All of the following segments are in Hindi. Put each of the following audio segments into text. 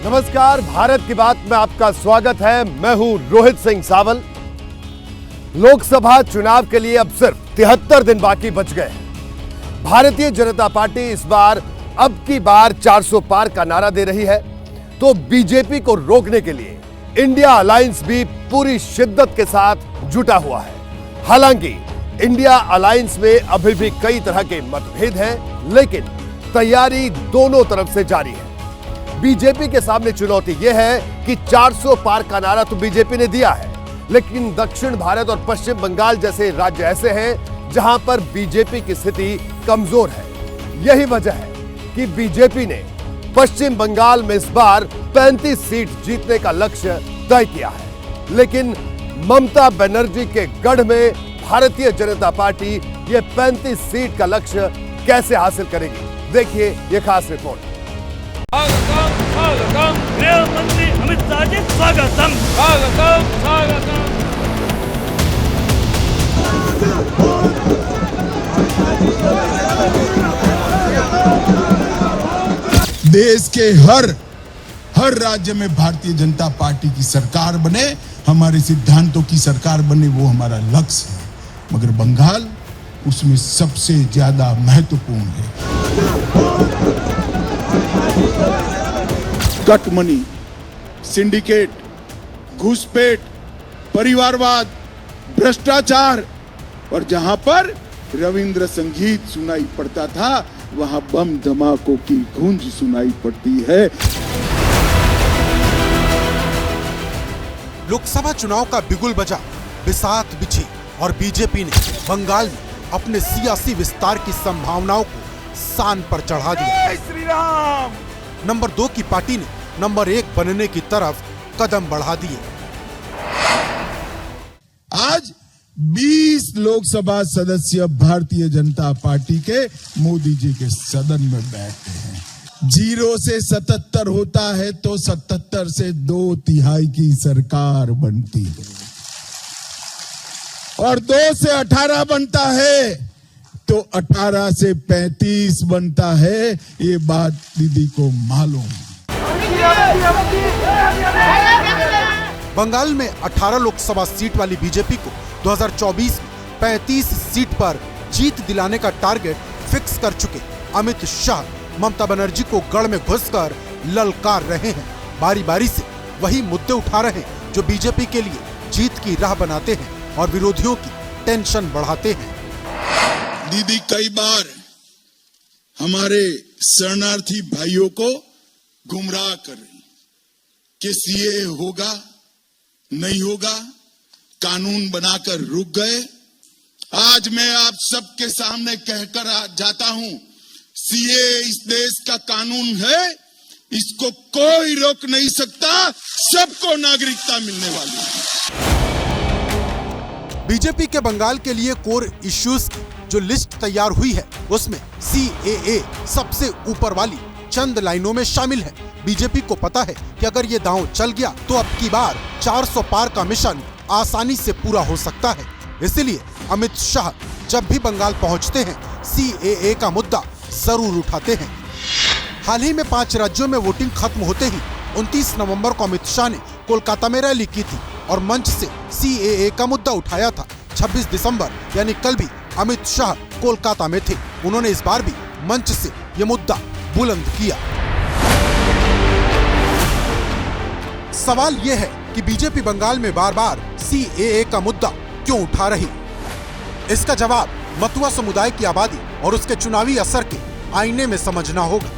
नमस्कार, भारत की बात में आपका स्वागत है। मैं हूं रोहित सिंह सावल। लोकसभा चुनाव के लिए अब सिर्फ 73 दिन बाकी बच गए हैं। भारतीय जनता पार्टी इस बार अब की बार 400 पार का नारा दे रही है, तो बीजेपी को रोकने के लिए इंडिया अलायंस भी पूरी शिद्दत के साथ जुटा हुआ है। हालांकि इंडिया अलायंस में अभी भी कई तरह के मतभेद हैं, लेकिन तैयारी दोनों तरफ से जारी है। बीजेपी के सामने चुनौती यह है कि 400 पार का नारा तो बीजेपी ने दिया है, लेकिन दक्षिण भारत और पश्चिम बंगाल जैसे राज्य ऐसे हैं जहां पर बीजेपी की स्थिति कमजोर है। यही वजह है कि बीजेपी ने पश्चिम बंगाल में इस बार 35 सीट जीतने का लक्ष्य तय किया है। लेकिन ममता बनर्जी के गढ़ में भारतीय जनता पार्टी यह 35 सीट का लक्ष्य कैसे हासिल करेगी, देखिए यह खास रिपोर्ट। स्वागतम गृह मंत्री अमित शाह जी, स्वागतम स्वागतम स्वागतम। देश के हर राज्य में भारतीय जनता पार्टी की सरकार बने, हमारे सिद्धांतों की सरकार बने, वो हमारा लक्ष्य है। मगर बंगाल उसमें सबसे ज्यादा महत्वपूर्ण है। कटमनी, सिंडिकेट, घुसपैठ, परिवारवाद, भ्रष्टाचार, और जहां पर रविंद्र संगीत सुनाई पड़ता था वहां बम धमाकों की गूंज सुनाई पड़ती है। लोकसभा चुनाव का बिगुल बजा, बिसात बिछी और बीजेपी ने बंगाल में अपने सियासी विस्तार की संभावनाओं को सान पर चढ़ा दिया। श्री राम। नंबर 2 की पार्टी ने नंबर 1 बनने की तरफ कदम बढ़ा दिए। आज 20 लोकसभा सदस्य भारतीय जनता पार्टी के मोदी जी के सदन में बैठते हैं। 0 से 77 होता है तो 77 से 2/3 की सरकार बनती है, और 2 से 18 बनता है तो 18 से 35 बनता है। ये बात दीदी को मालूम है। बंगाल में 18 लोकसभा सीट वाली बीजेपी को 2024 में 35 सीट पर जीत दिलाने का टारगेट फिक्स कर चुके अमित शाह ममता बनर्जी को गढ़ में घुसकर ललकार रहे हैं। बारी बारी से वही मुद्दे उठा रहे हैं जो बीजेपी के लिए जीत की राह बनाते हैं और विरोधियों की टेंशन बढ़ाते हैं। दीदी कई बार हमारे शरणार्थी भाइयों को गुमराह कर रही कि सीए होगा नहीं होगा, कानून बनाकर रुक गए। आज मैं आप सबके सामने कहकर जाता हूं, सीए इस देश का कानून है, इसको कोई रोक नहीं सकता, सबको नागरिकता मिलने वाली है। बीजेपी के बंगाल के लिए कोर इश्यूज की जो लिस्ट तैयार हुई है उसमें सीएए सबसे ऊपर वाली चंद लाइनों में शामिल है। बीजेपी को पता है कि अगर ये दांव चल गया तो अब की बार 400 पार का मिशन आसानी से पूरा हो सकता है। इसलिए अमित शाह जब भी बंगाल पहुंचते हैं सीएए का मुद्दा जरूर उठाते हैं। हाल ही में 5 राज्यों में वोटिंग खत्म होते ही 29 नवंबर को अमित शाह ने कोलकाता में रैली की थी और मंच से सीएए का मुद्दा उठाया था। 26 दिसंबर यानी कल भी अमित शाह कोलकाता में थे। उन्होंने इस बार भी मंच से ये मुद्दा बुलंद किया। सवाल यह है कि बीजेपी बंगाल में बार बार सीएए का मुद्दा क्यों उठा रही? इसका जवाब मतुआ समुदाय की आबादी और उसके चुनावी असर के आईने में समझना होगा।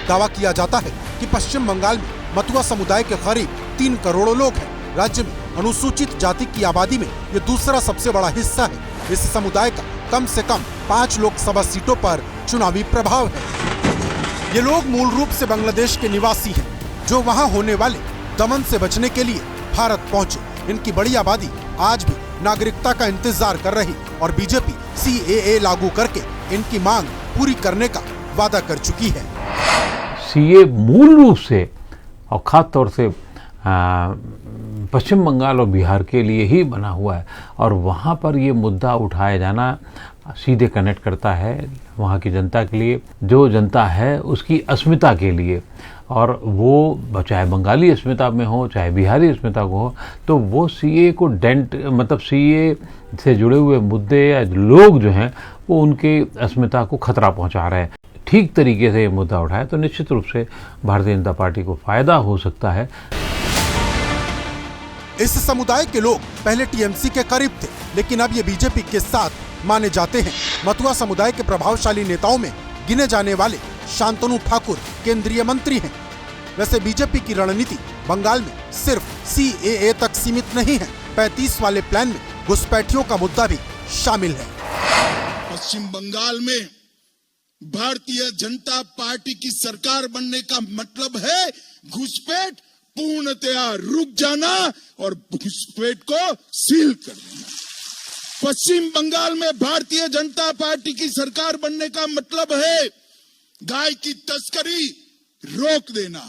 दावा किया जाता है कि पश्चिम बंगाल में मतुआ समुदाय के करीब 3 करोड़ लोग हैं। राज्य में अनुसूचित जाति की आबादी में ये दूसरा सबसे बड़ा हिस्सा है। इस समुदाय का कम से कम 5 लोकसभा सीटों पर चुनावी प्रभाव है। ये लोग मूल रूप से बांग्लादेश के निवासी हैं, जो वहां होने वाले दमन से बचने के लिए भारत पहुंचे। इनकी बड़ी आबादी आज भी नागरिकता का इंतजार कर रही और बीजेपी सीएए लागू करके इनकी मांग पूरी करने का वादा कर चुकी है। सीए मूल रूप से और खास तौर से पश्चिम बंगाल और बिहार के लिए ही बना हुआ है, और वहाँ पर ये मुद्दा उठाया जाना सीधे कनेक्ट करता है वहाँ की जनता के लिए, जो जनता है उसकी अस्मिता के लिए। और वो चाहे बंगाली अस्मिता में हो चाहे बिहारी अस्मिता को हो, तो वो सीए को मतलब सीए से जुड़े हुए मुद्दे या लोग जो हैं वो उनके अस्मिता को खतरा पहुंचा रहे हैं। ठीक तरीके से ये मुद्दा उठाए तो निश्चित रूप से भारतीय जनता पार्टी को फायदा हो सकता है। इस समुदाय के लोग पहले टीएमसी के करीब थे, लेकिन अब ये बीजेपी के साथ माने जाते हैं। मतुआ समुदाय के प्रभावशाली नेताओं में गिने जाने वाले शांतनु ठाकुर केंद्रीय मंत्री हैं। वैसे बीजेपी की रणनीति बंगाल में सिर्फ सीएए तक सीमित नहीं है। 35 वाले प्लान में घुसपैठियों का मुद्दा भी शामिल है। पश्चिम बंगाल में भारतीय जनता पार्टी की सरकार बनने का मतलब है घुसपैठ पूर्णतया रुक जाना और घुसपैठ को सील कर देना। पश्चिम बंगाल में भारतीय जनता पार्टी की सरकार बनने का मतलब है गाय की तस्करी रोक देना।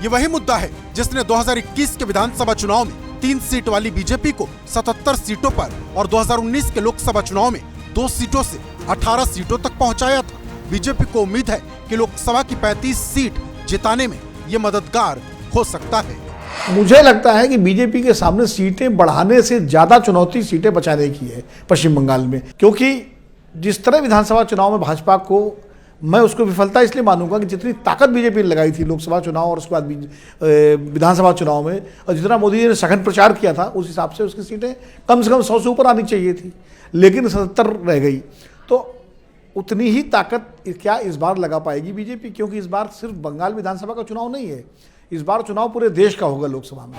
ये वही मुद्दा है जिसने 2021 के विधानसभा चुनाव में 3 सीट वाली बीजेपी को 77 सीटों पर और 2019 के लोकसभा चुनाव में 2 सीटों से 18 सीटों तक पहुंचाया था। बीजेपी को उम्मीद है कि लोकसभा की 35 सीट जिताने में ये मददगार हो सकता है। मुझे लगता है कि बीजेपी के सामने सीटें बढ़ाने से ज्यादा चुनौती सीटें बचाने की है पश्चिम बंगाल में, क्योंकि जिस तरह विधानसभा चुनाव में भाजपा को, मैं उसको विफलता इसलिए मानूंगा कि जितनी ताकत बीजेपी ने लगाई थी लोकसभा चुनाव और उसके बाद विधानसभा चुनाव में, और जितना मोदी जी ने सघन प्रचार किया था, उस हिसाब से उसकी सीटें कम से कम 100 से ऊपर आनी चाहिए थी, लेकिन 77 रह गई। तो उतनी ही ताकत क्या इस बार लगा पाएगी बीजेपी, क्योंकि इस बार सिर्फ बंगाल विधानसभा का चुनाव नहीं है, इस बार चुनाव पूरे देश का होगा लोकसभा में।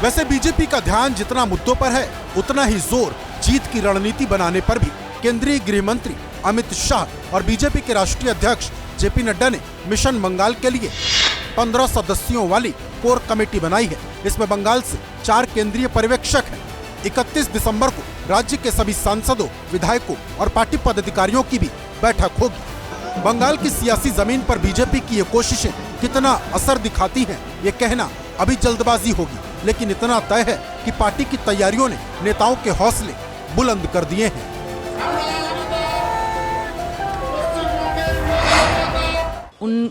वैसे बीजेपी का ध्यान जितना मुद्दों पर है, उतना ही जोर जीत की रणनीति बनाने पर भी। केंद्रीय गृह मंत्री अमित शाह और बीजेपी के राष्ट्रीय अध्यक्ष जेपी नड्डा ने मिशन बंगाल के लिए 15 सदस्यों वाली कोर कमेटी बनाई है। इसमें बंगाल से 4 केंद्रीय पर्यवेक्षक हैं। 31 दिसंबर को राज्य के सभी सांसदों, विधायकों और पार्टी पदाधिकारियों की भी बैठक होगी। बंगाल की सियासी जमीन पर बीजेपी की ये कोशिशें कितना असर दिखाती हैं, ये कहना अभी जल्दबाजी होगी, लेकिन इतना तय है कि पार्टी की तैयारियों ने नेताओं के हौसले बुलंद कर दिए हैं।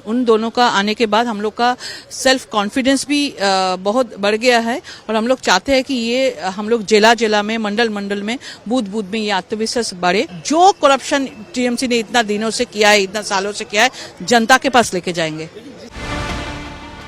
उन दोनों का आने के बाद हम लोग का सेल्फ कॉन्फिडेंस भी बहुत बढ़ गया है, और हम लोग चाहते हैं कि ये हम लोग जिला में, मंडल में, बूथ में ये आत्मविश्वास बढ़े। जो करप्शन टीएमसी ने इतना दिनों से किया है, इतना सालों से किया है, जनता के पास लेके जाएंगे।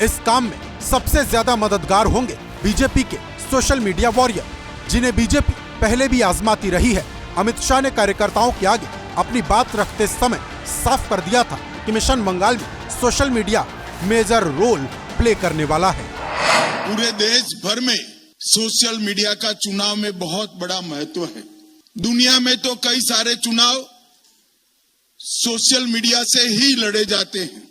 इस काम में सबसे ज्यादा मददगार होंगे बीजेपी के सोशल मीडिया वॉरियर, जिन्हें बीजेपी पहले भी आजमाती रही है। अमित शाह ने कार्यकर्ताओं के आगे अपनी बात रखते समय साफ कर दिया था कि मिशन बंगाल में social media major role play करने वाला है। पूरे देश भर में सोशल मीडिया का चुनाव में बहुत बड़ा महत्व है। दुनिया में तो कई सारे चुनाव सोशल मीडिया से ही लड़े जाते हैं,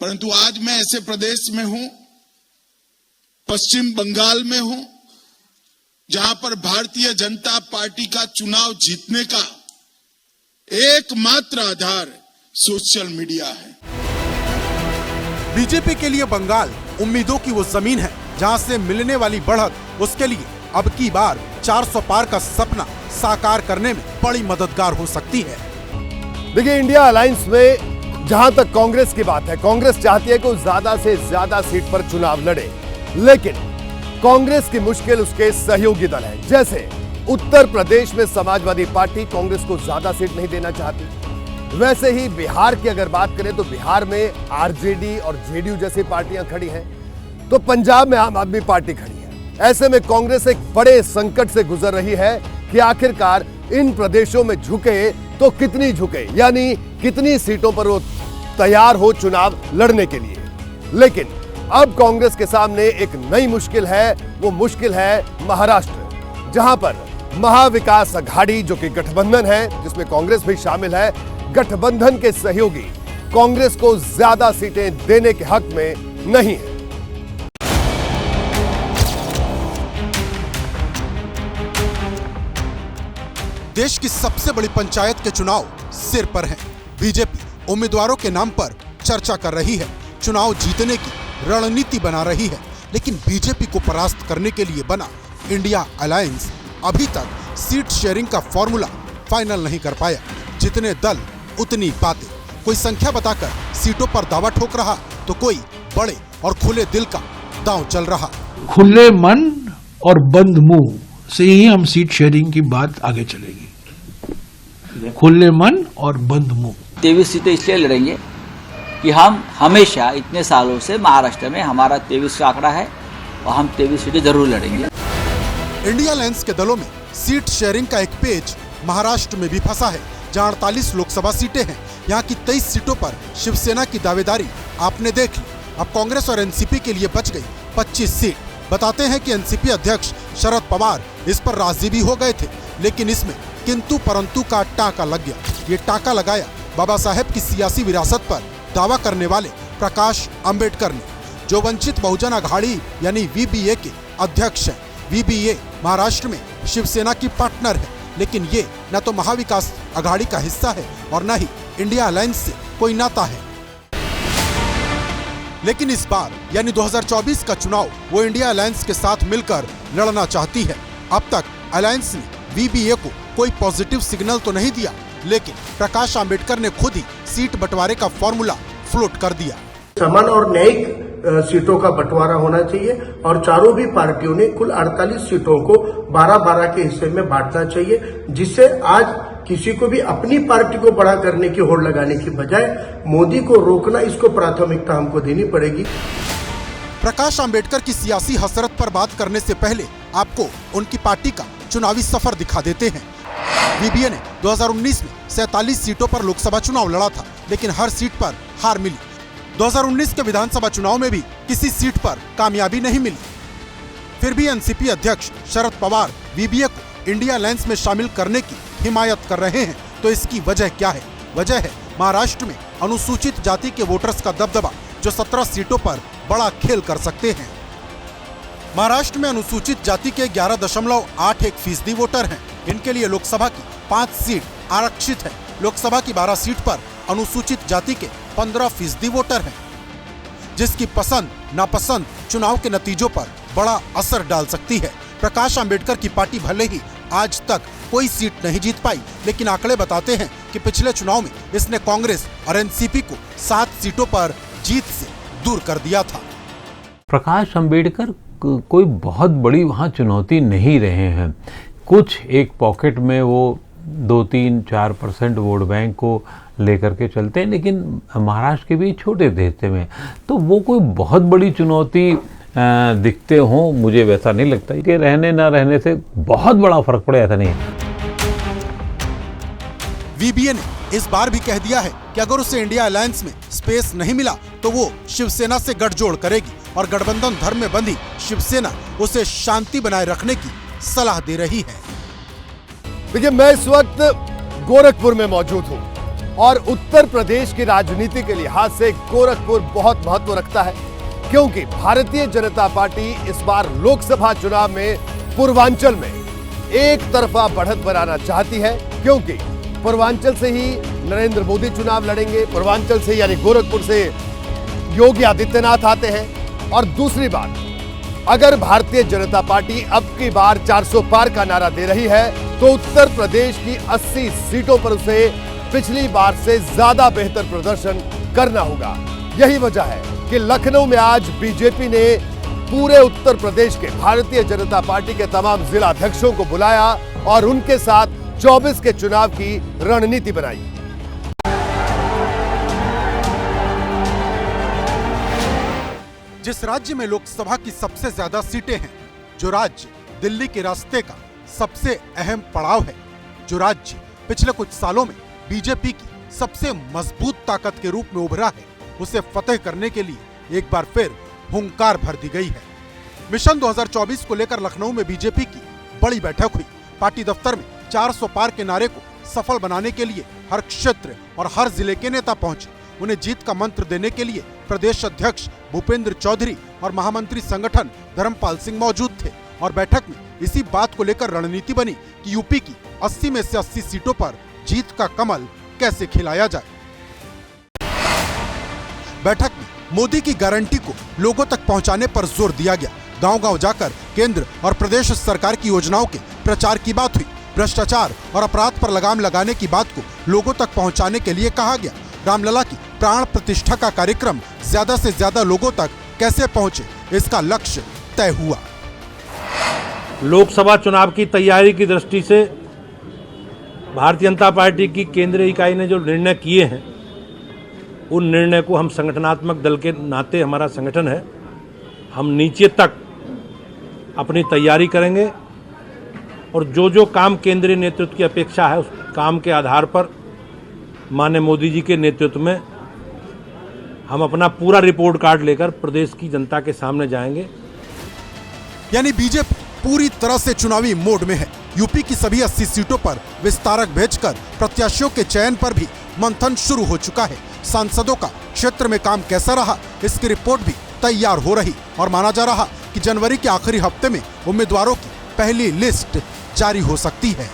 परंतु आज मैं ऐसे प्रदेश में हूं, पश्चिम बंगाल में हूं, जहां पर भारतीय जनता पार्टी का चुनाव जीतने का एकमात्र आधार सोशल मीडिया है। बीजेपी के लिए बंगाल उम्मीदों की वो जमीन है जहां से मिलने वाली बढ़त उसके लिए अब की बार 400 पार का सपना साकार करने में बड़ी मददगार हो सकती है। देखिए, इंडिया अलायंस में जहां तक कांग्रेस की बात है, कांग्रेस चाहती है कि वो ज्यादा से ज्यादा सीट पर चुनाव लड़े, लेकिन कांग्रेस की मुश्किल उसके सहयोगी दल है। जैसे उत्तर प्रदेश में समाजवादी पार्टी कांग्रेस को ज्यादा सीट नहीं देना चाहती, वैसे ही बिहार की अगर बात करें तो बिहार में आरजेडी और जेडीयू जैसी पार्टियां खड़ी हैं, तो पंजाब में आम आदमी पार्टी खड़ी है। ऐसे में कांग्रेस एक बड़े संकट से गुजर रही है कि आखिरकार इन प्रदेशों में झुके तो कितनी झुके, यानी कितनी सीटों पर वो तैयार हो चुनाव लड़ने के लिए। लेकिन अब कांग्रेस के सामने एक नई मुश्किल है, वो मुश्किल है महाराष्ट्र, जहां पर महाविकास अघाड़ी जो कि गठबंधन है जिसमें कांग्रेस भी शामिल है, गठबंधन के सहयोगी कांग्रेस को ज्यादा सीटें देने के हक में नहीं है। देश की सबसे बड़ी पंचायत के चुनाव सिर पर हैं। बीजेपी उम्मीदवारों के नाम पर चर्चा कर रही है, चुनाव जीतने की रणनीति बना रही है, लेकिन बीजेपी को परास्त करने के लिए बना इंडिया अलायंस अभी तक सीट शेयरिंग का फॉर्मूला फाइनल नहीं कर पाया। जितने दल उतनी बातें। कोई संख्या बताकर सीटों पर दावा ठोक रहा तो कोई बड़े और खुले दिल का दांव चल रहा। खुले मन और बंद मुंह से ही हम सीट शेयरिंग की बात आगे चलेगी। खुले मन और बंद मुंह। 23 सीटें इसलिए लड़ेंगे कि हम हमेशा इतने सालों से महाराष्ट्र में हमारा 23 का आंकड़ा है और हम 23 सीटें जरूर लड़ेंगे। इंडिया अलायंस के दलों में सीट शेयरिंग का एक पेच महाराष्ट्र में भी फंसा है, जहां 48 लोकसभा सीटें हैं। यहां की 23 सीटों पर शिवसेना की दावेदारी आपने देख ली। अब कांग्रेस और एनसीपी के लिए बच गई 25 सीट। बताते हैं कि एनसीपी अध्यक्ष शरद पवार इस पर राजी भी हो गए थे, लेकिन इसमें किंतु परंतु का टांका लग गया। ये टांका लगाया बाबा साहेब की सियासी विरासत पर दावा करने वाले प्रकाश अंबेडकर ने, जो वंचित बहुजन अघाड़ी यानी वीबीए के अध्यक्ष हैं। वीबीए महाराष्ट्र में शिवसेना की पार्टनर है, लेकिन ये न तो महाविकास अघाड़ी का हिस्सा है और न ही इंडिया अलायंस से कोई नाता है। लेकिन इस बार यानी 2024 का चुनाव वो इंडिया अलायंस के साथ मिलकर लड़ना चाहती है। अब तक अलायंस ने वीबीए को कोई पॉजिटिव सिग्नल तो नहीं दिया, लेकिन प्रकाश अंबेडकर ने खुद ही सीट बंटवारे का फॉर्मूला फ्लोट कर दिया। समान और न्यायिक सीटों का बंटवारा होना चाहिए और चारों भी पार्टियों ने कुल 48 सीटों को 12-12 के हिस्से में बांटना चाहिए, जिससे आज किसी को भी अपनी पार्टी को बड़ा करने की होड़ लगाने की बजाय मोदी को रोकना, इसको प्राथमिकता हमको देनी पड़ेगी। प्रकाश अंबेडकर की सियासी हसरत पर बात करने से पहले आपको उनकी पार्टी का चुनावी सफर दिखा देते हैं। वीबीए ने 2019 में 47 सीटों पर लोकसभा चुनाव लड़ा था, लेकिन हर सीट पर हार मिली। 2019 के विधानसभा चुनाव में भी किसी सीट पर कामयाबी नहीं मिली। फिर भी एनसीपी अध्यक्ष शरद पवार वीबीए को इंडिया अलायंस में शामिल करने की हिमायत कर रहे हैं। तो इसकी वजह क्या है? वजह है महाराष्ट्र में अनुसूचित जाति के वोटर्स का दबदबा, जो 17 सीटों पर बड़ा खेल कर सकते हैं। महाराष्ट्र में अनुसूचित जाति के 11.81% वोटर हैं। इनके लिए लोकसभा की 5 सीट आरक्षित है। लोकसभा की 12 सीट पर अनुसूचित जाति के 15% वोटर हैं, जिसकी पसंद नापसंद चुनाव के नतीजों पर बड़ा असर डाल सकती है। प्रकाश अंबेडकर की पार्टी भले ही आज तक कोई सीट नहीं जीत पाई, लेकिन आंकड़े बताते हैं कि पिछले चुनाव में इसने कांग्रेस और एनसीपी को 7 सीटों पर जीत से दूर कर दिया था। प्रकाश अंबेडकर कोई बहुत बड़ी वहाँ चुनौती नहीं रहे हैं। कुछ एक पॉकेट में वो 2-3-4% वोट बैंक को लेकर के चलते हैं, लेकिन महाराष्ट्र के भी छोटे हिस्से में, तो वो कोई बहुत बड़ी चुनौती दिखते हों, मुझे वैसा नहीं लगता कि रहने ना रहने से बहुत बड़ा फर्क पड़े, ऐसा नहीं। वीबीए ने इस बार भी कह दिया है कि अगर उसे इंडिया अलायंस में स्पेस नहीं मिला तो वो शिवसेना से गठजोड़ करेगी और गठबंधन धर्म में बंधी शिवसेना उसे शांति बनाए रखने की सलाह दे रही है। देखिए, मैं इस वक्त गोरखपुर में मौजूद हूं और उत्तर प्रदेश की राजनीति के लिहाज से गोरखपुर बहुत महत्व रखता है, क्योंकि भारतीय जनता पार्टी इस बार लोकसभा चुनाव में पूर्वांचल में एक तरफा बढ़त बनाना चाहती है, क्योंकि पूर्वांचल से ही नरेंद्र मोदी चुनाव लड़ेंगे, पूर्वांचल से यानी गोरखपुर से योगी आदित्यनाथ आते हैं। और दूसरी बात, अगर भारतीय जनता पार्टी अब की बार 400 पार का नारा दे रही है तो उत्तर प्रदेश की 80 सीटों पर उसे पिछली बार से ज्यादा बेहतर प्रदर्शन करना होगा। यही वजह है कि लखनऊ में आज बीजेपी ने पूरे उत्तर प्रदेश के भारतीय जनता पार्टी के तमाम जिला अध्यक्षों को बुलाया और उनके साथ 24 के चुनाव की रणनीति बनाई। जिस राज्य में लोकसभा की सबसे ज्यादा सीटें हैं, जो राज्य दिल्ली के रास्ते का सबसे अहम पड़ाव है, जो राज्य पिछले कुछ सालों में बीजेपी की सबसे मजबूत ताकत के रूप में उभरा है, उसे फतेह करने के लिए एक बार फिर हुंकार भर दी गई है। मिशन 2024 को लेकर लखनऊ में बीजेपी की बड़ी बैठक हुई। पार्टी दफ्तर में 400 पार के नारे को सफल बनाने के लिए हर क्षेत्र और हर जिले के नेता पहुंचे। उन्हें जीत का मंत्र देने के लिए प्रदेश अध्यक्ष भूपेंद्र चौधरी और महामंत्री संगठन धर्मपाल सिंह मौजूद थे और बैठक में इसी बात को लेकर रणनीति बनी कि यूपी की 80 में से 80 सीटों पर जीत का कमल कैसे खिलाया जाए। बैठक में मोदी की गारंटी को लोगों तक पहुंचाने पर जोर दिया गया। गांव-गांव जाकर केंद्र और प्रदेश सरकार की योजनाओं के प्रचार की बात हुई। भ्रष्टाचार और अपराध पर लगाम लगाने की बात को लोगों तक पहुंचाने के लिए कहा गया। रामलला की प्राण प्रतिष्ठा का कार्यक्रम ज्यादा से ज्यादा लोगों तक कैसे पहुंचे, इसका लक्ष्य तय हुआ। लोकसभा चुनाव की तैयारी की दृष्टि से भारतीय जनता पार्टी की केंद्रीय इकाई ने जो निर्णय किए हैं, उन निर्णय को हम संगठनात्मक दल के नाते, हमारा संगठन है, हम नीचे तक अपनी तैयारी करेंगे और जो जो काम केंद्रीय नेतृत्व की अपेक्षा है, उस काम के आधार पर माननीय मोदी जी के नेतृत्व में हम अपना पूरा रिपोर्ट कार्ड लेकर प्रदेश की जनता के सामने जाएंगे। यानी बीजेपी पूरी तरह से चुनावी मोड में है। यूपी की सभी 80 सीटों पर विस्तारक भेजकर प्रत्याशियों के चयन पर भी मंथन शुरू हो चुका है। सांसदों का क्षेत्र में काम कैसा रहा, इसकी रिपोर्ट भी तैयार हो रही और माना जा रहा कि जनवरी के आखिरी हफ्ते में उम्मीदवारों की पहली लिस्ट जारी हो सकती है।